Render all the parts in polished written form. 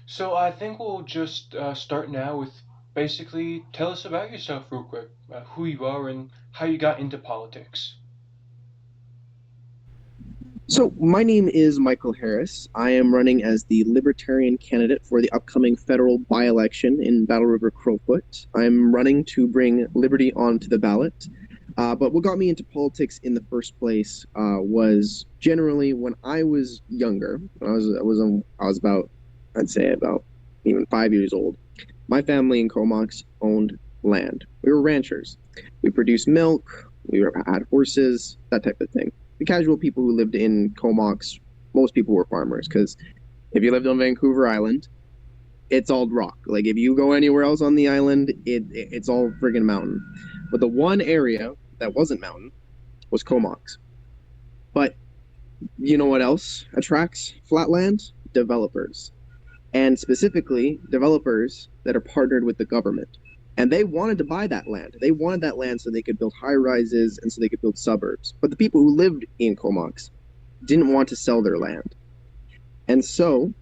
So I think we'll just start now with basically tell us about yourself real quick, who you are and how you got into politics. So, my name is Michael Harris. I am running as the Libertarian candidate for the upcoming federal by election in Battle River Crowfoot. I'm running to bring liberty onto the ballot. But what got me into politics in the first place was generally when I was younger. I was about, I'd say about even 5 years old. My family in Comox owned land. We were ranchers. We produced milk. Had horses, that type of thing. The casual people who lived in Comox, most people were farmers because if you lived on Vancouver Island, it's all rock. Like if you go anywhere else on the island, it's all friggin' mountain. But the one area that wasn't mountain was Comox. But you know what else attracts flatland? Developers, and specifically developers that are partnered with the government. And they wanted to buy that land. They wanted that land so they could build high rises and so they could build suburbs. But the people who lived in Comox didn't want to sell their land. And so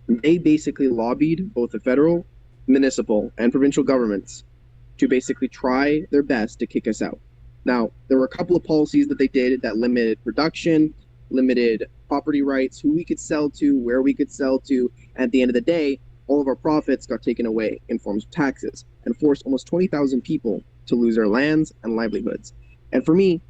they basically lobbied both the federal, municipal, and provincial governments to basically try their best to kick us out. Now, there were a couple of policies that they did that limited production, limited property rights, who we could sell to, where we could sell to. And at the end of the day, all of our profits got taken away in forms of taxes and forced almost 20,000 people to lose their lands and livelihoods. And for me,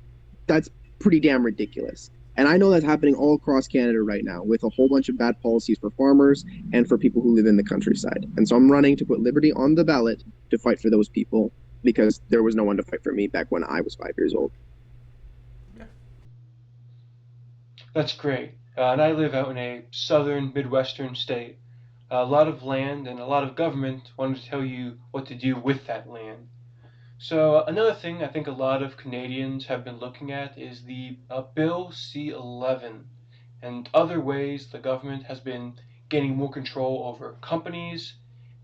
that's pretty damn ridiculous. And I know that's happening all across Canada right now with a whole bunch of bad policies for farmers and for people who live in the countryside. And so I'm running to put liberty on the ballot to fight for those people because there was no one to fight for me back when I was 5 years old. Yeah. That's great. And I live out in a southern Midwestern state. A lot of land and a lot of government wanted to tell you what to do with that land. So another thing I think a lot of Canadians have been looking at is the Bill C-11 and other ways the government has been gaining more control over companies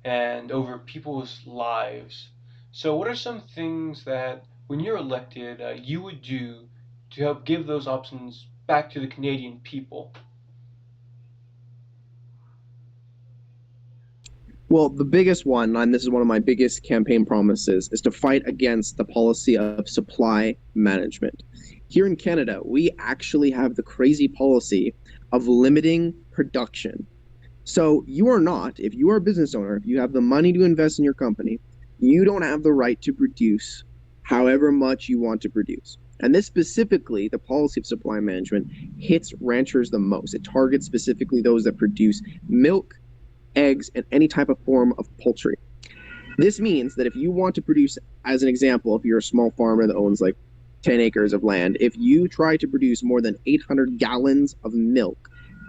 and over people's lives. So what are some things that, when you're elected, you would do to help give those options back to the Canadian people? Well, the biggest one, and this is one of my biggest campaign promises, is to fight against the policy of supply management. Here in Canada, we actually have the crazy policy of limiting production. So you are not, if you are a business owner, if you have the money to invest in your company, you don't have the right to produce however much you want to produce. And this specifically, the policy of supply management, hits ranchers the most. It targets specifically those that produce milk, eggs, and any type of form of poultry. This means that if you want to produce, as an example, if you're a small farmer that owns like 10 acres of land, if you try to produce more than 800 gallons of milk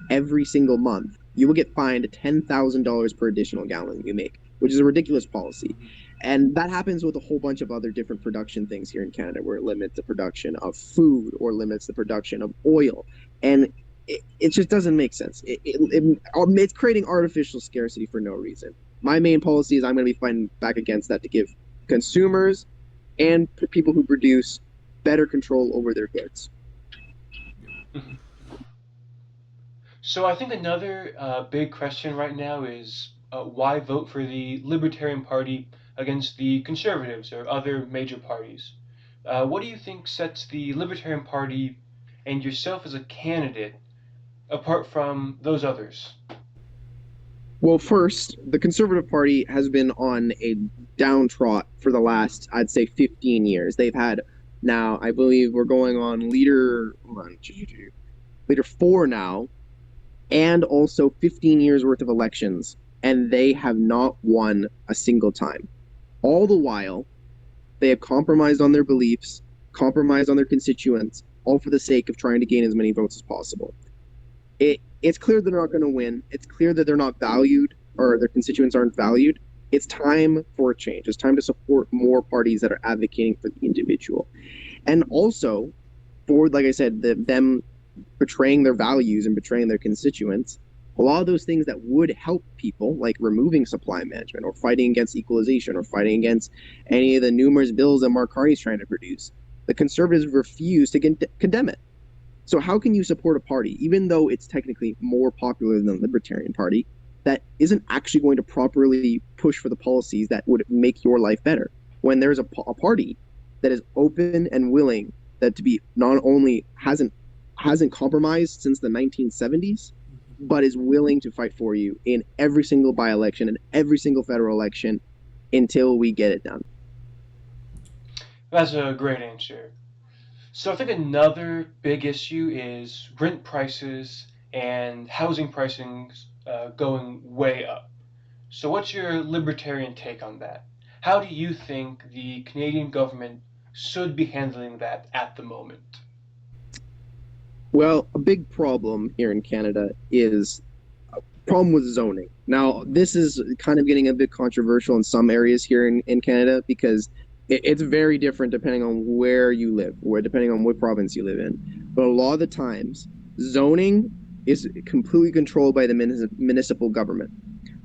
every single month, you will get fined $10,000 per additional gallon you make, which is a ridiculous policy. Mhm. And that happens with a whole bunch of other different production things here in Canada, where it limits the production of food or limits the production of oil. And it just doesn't make sense. It's creating artificial scarcity for no reason. My main policy is I'm going to be fighting back against that to give consumers and people who produce better control over their goods. Mhm. So I think another big question right now is why vote for the Libertarian Party against the Conservatives or other major parties? What do you think sets the Libertarian Party and yourself as a candidate apart from those others? Well, first, the Conservative Party has been on a downtrot for the last, I'd say, 15 years. They've had now, I believe we're going on leader four now, and also 15 years worth of elections, and they have not won a single time. All the while, they have compromised on their beliefs, compromised on their constituents, all for the sake of trying to gain as many votes as possible. It's clear they're not going to win. It's clear that they're not valued or their constituents aren't valued. It's time for a change. It's time to support more parties that are advocating for the individual. And also, for, like I said, them betraying their values and betraying their constituents, a lot of those things that would help people, like removing supply management or fighting against equalization or fighting against any of the numerous bills that Mark Carney's trying to produce, the conservatives refuse to condemn it. So how can you support a party, even though it's technically more popular than the Libertarian Party, that isn't actually going to properly push for the policies that would make your life better. When there's a party that is open and willing, that to be not only hasn't compromised since the 1970s, but is willing to fight for you in every single by-election and every single federal election until we get it done. That's a great answer. So I think another big issue is rent prices and housing pricing going way up. So what's your libertarian take on that? How do you think the Canadian government should be handling that at the moment? Well, a big problem here in Canada is a problem with zoning. Now, this is kind of getting a bit controversial in some areas here in Canada because it's very different depending on where you live, where depending on what province you live in. But a lot of the times, zoning is completely controlled by the municipal government,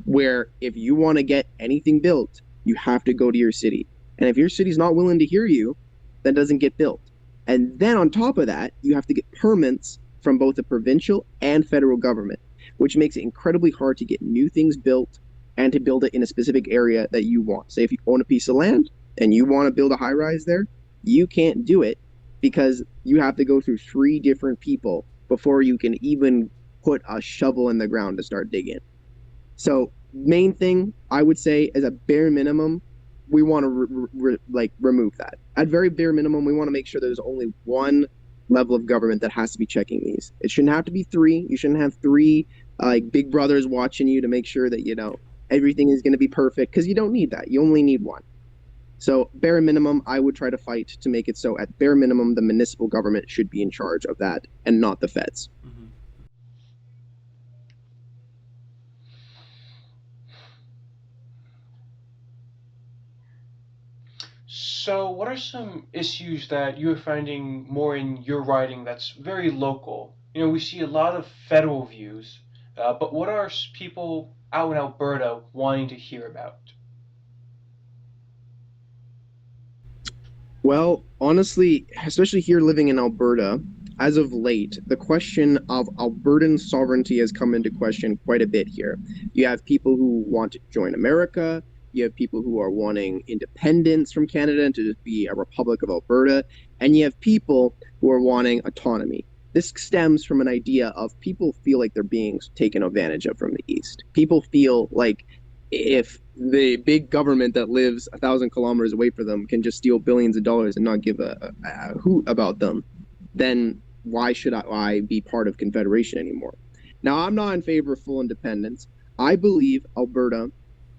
where if you want to get anything built, you have to go to your city. And if your city's not willing to hear you, that doesn't get built. And then on top of that, you have to get permits from both the provincial and federal government, which makes it incredibly hard to get new things built and to build it in a specific area that you want. Say if you own a piece of land and you want to build a high rise there, you can't do it because you have to go through three different people before you can even put a shovel in the ground to start digging. So main thing I would say is a bare minimum, we want to remove that. At very bare minimum, we want to make sure there's only one level of government that has to be checking these. It shouldn't have to be three. You shouldn't have three like big brothers watching you to make sure that everything is going to be perfect because you don't need that. You only need one. So bare minimum, I would try to fight to make it so at bare minimum the municipal government should be in charge of that and not the feds. Mm-hmm. So, what are some issues that you're finding more in your writing that's very local? We see a lot of federal views, but what are people out in Alberta wanting to hear about? Well, honestly, especially here living in Alberta, as of late, the question of Albertan sovereignty has come into question quite a bit here. You have people who want to join America. You have people who are wanting independence from Canada and to just be a Republic of Alberta. And you have people who are wanting autonomy. This stems from an idea of people feel like they're being taken advantage of from the East. People feel like if the big government that lives 1,000 kilometers away from them can just steal billions of dollars and not give a hoot about them, then why should I be part of Confederation anymore? Now, I'm not in favor of full independence. I believe Alberta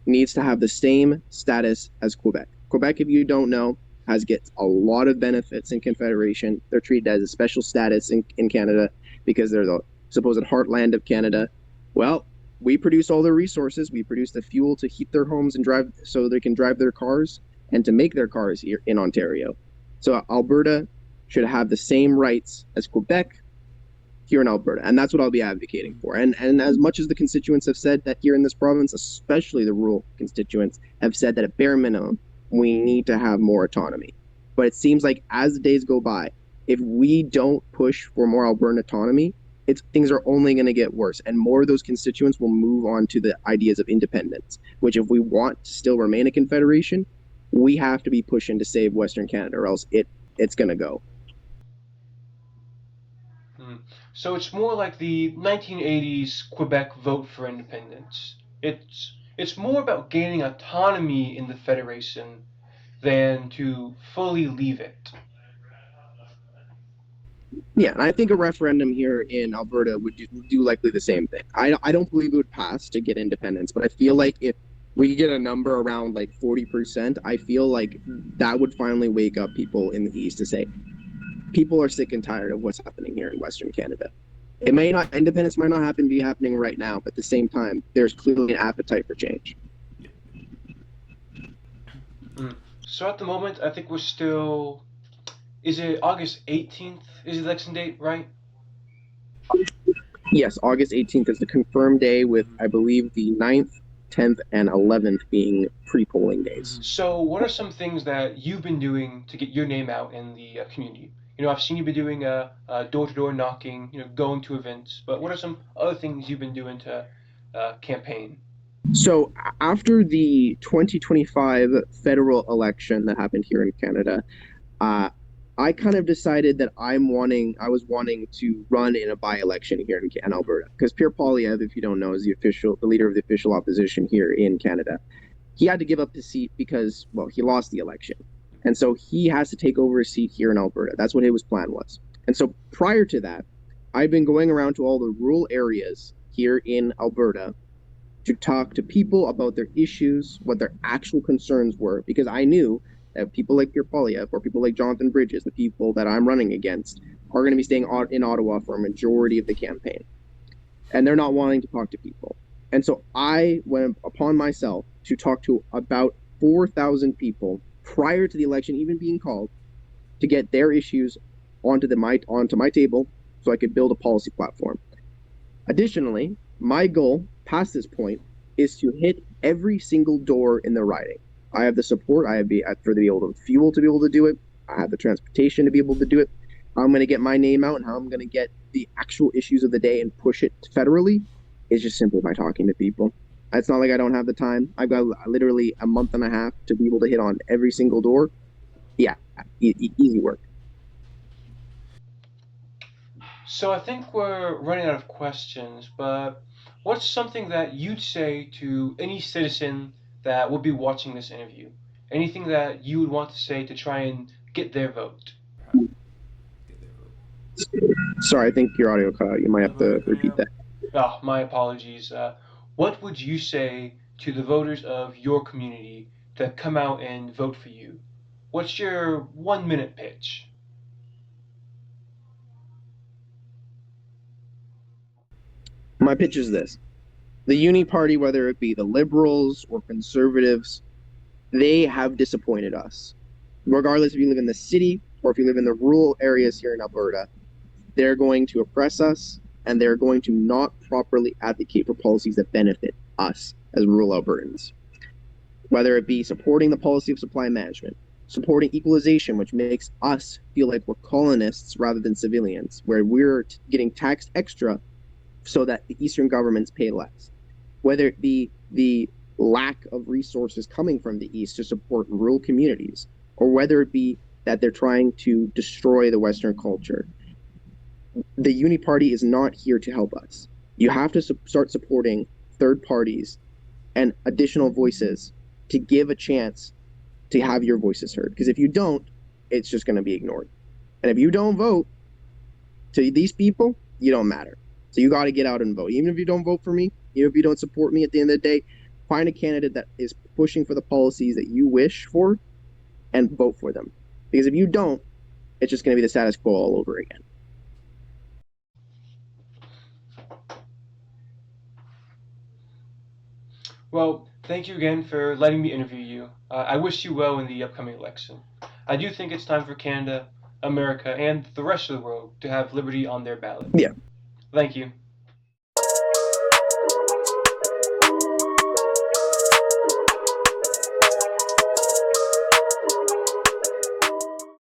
needs to have the same status as Quebec. Quebec, if you don't know, gets a lot of benefits in Confederation. They're treated as a special status in Canada because they're the supposed heartland of Canada. Well, we produce all their resources. We produce the fuel to heat their homes and drive so they can drive their cars and to make their cars here in Ontario. So Alberta should have the same rights as Quebec here in Alberta. And that's what I'll be advocating for. And as much as the constituents have said that here in this province, especially the rural constituents, have said that at bare minimum, we need to have more autonomy. But it seems like as the days go by, if we don't push for more Albertan autonomy, things are only going to get worse, and more of those constituents will move on to the ideas of independence. Which, if we want to still remain a confederation, we have to be pushing to save Western Canada, or else it's going to go. So it's more like the 1980s Quebec vote for independence. It's more about gaining autonomy in the federation than to fully leave it. Yeah, and I think a referendum here in Alberta would do likely the same thing. I don't believe it would pass to get independence, but I feel like if we could get a number around like 40%, I feel like that would finally wake up people in the East to say, people are sick and tired of what's happening here in Western Canada. It may not, independence might not be happening right now, but at the same time, there's clearly an appetite for change. So at the moment, I think we're still. Is it August 18th? Is the election date, right? Yes, August 18th is the confirmed day, with, I believe, the 9th, 10th, and 11th being pre-polling days. So, what are some things that you've been doing to get your name out in the community? I've seen you been doing door-to-door knocking, going to events. But what are some other things you've been doing to campaign? So after the 2025 federal election that happened here in Canada, uh, I kind of decided that I was wanting to run in a by-election here in Alberta because Pierre Poilievre, if you don't know, is the leader of the official opposition here in Canada. He had to give up his seat because, well, he lost the election, and so he has to take over a seat here in Alberta. That's what his plan was. And so prior to that, I've been going around to all the rural areas here in Alberta to talk to people about their issues, what their actual concerns were, because I knew that people like Pierre Poilievre or people like Jonathan Bridges, the people that I'm running against, are going to be staying in Ottawa for a majority of the campaign. And they're not wanting to talk to people. And so I went upon myself to talk to about 4,000 people prior to the election even being called to get their issues onto my table so I could build a policy platform. Additionally, my goal past this point is to hit every single door in the riding. I have the support. I have for the able to fuel to be able to do it. I have the transportation to be able to do it. How I'm going to get my name out and how I'm going to get the actual issues of the day and push it federally is just simply by talking to people. It's not like I don't have the time. I've got literally a month and a half to be able to hit on every single door. Yeah, easy work. So I think we're running out of questions, but what's something that you'd say to any citizen that would be watching this interview? Anything that you would want to say to try and get their vote? Sorry, I think your audio cut out. You might have to repeat that. Oh, my apologies. What would you say to the voters of your community to come out and vote for you? What's your 1 minute pitch? My pitch is this. The Uni Party, whether it be the Liberals or Conservatives, they have disappointed us. Regardless if you live in the city or if you live in the rural areas here in Alberta, they're going to oppress us and they're going to not properly advocate for policies that benefit us as rural Albertans. Whether it be supporting the policy of supply management, supporting equalization, which makes us feel like we're colonists rather than civilians, where we're getting taxed extra so that the Eastern governments pay less. Whether it be the lack of resources coming from the East to support rural communities, or whether it be that they're trying to destroy the Western culture. The Uni Party is not here to help us. You have to start supporting third parties and additional voices to give a chance to have your voices heard. Because if you don't, it's just going to be ignored. And if you don't vote to these people, you don't matter. So you got to get out and vote. Even if you don't vote for me, even if you don't support me at the end of the day, find a candidate that is pushing for the policies that you wish for and vote for them. Because if you don't, it's just going to be the status quo all over again. Well, thank you again for letting me interview you. I wish you well in the upcoming election. I do think it's time for Canada, America, and the rest of the world to have liberty on their ballot. Yeah. Thank you.